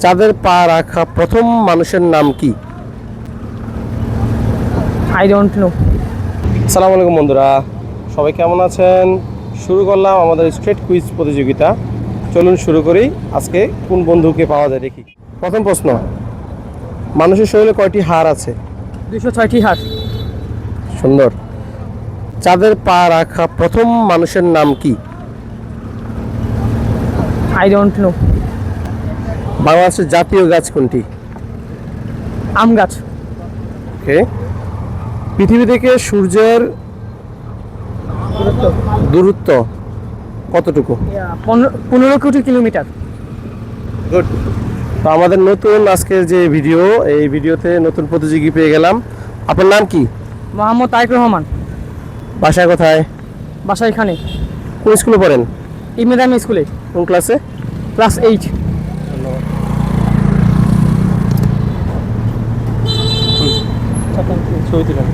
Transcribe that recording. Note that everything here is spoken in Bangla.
চাঁদের পা রাখা প্রথম মানুষের নাম কি? I don't know. আসসালামু আলাইকুম বন্ধুরা, সবাই কেমন আছেন? শুরু করলাম আমাদের স্ট্রেট কুইজ প্রতিযোগিতা। চলুন শুরু করি। আজকে কোন বন্ধুকে পাওয়া যায় দেখি। প্রথম প্রশ্ন, মানুষের শরীরে কয়টি হাড় আছে? 206টি হাড়। সুন্দর। চাঁদের পা রাখা প্রথম মানুষের নাম কি? I don't know. বাংলাদেশের জাতীয় গাছ কোনটি? আম গাছ। ওকে। পৃথিবী থেকে সূর্যের দূরত্ব কতটুকু? 15 কোটি কিলোমিটার। গুড। তো আমাদের নতুন আজকের যে ভিডিও, এই ভিডিওতে নতুন প্রতিযোগী পেয়ে গেলাম। আপনার নাম কি? মোহাম্মদ তারেক রহমান। বাসা কোথায়? বাসা এখানে, কোন স্কুলে পড়েন? ইমেদাম স্কুলে, কোন ক্লাসে? ক্লাস 8। ছবি তুলেন।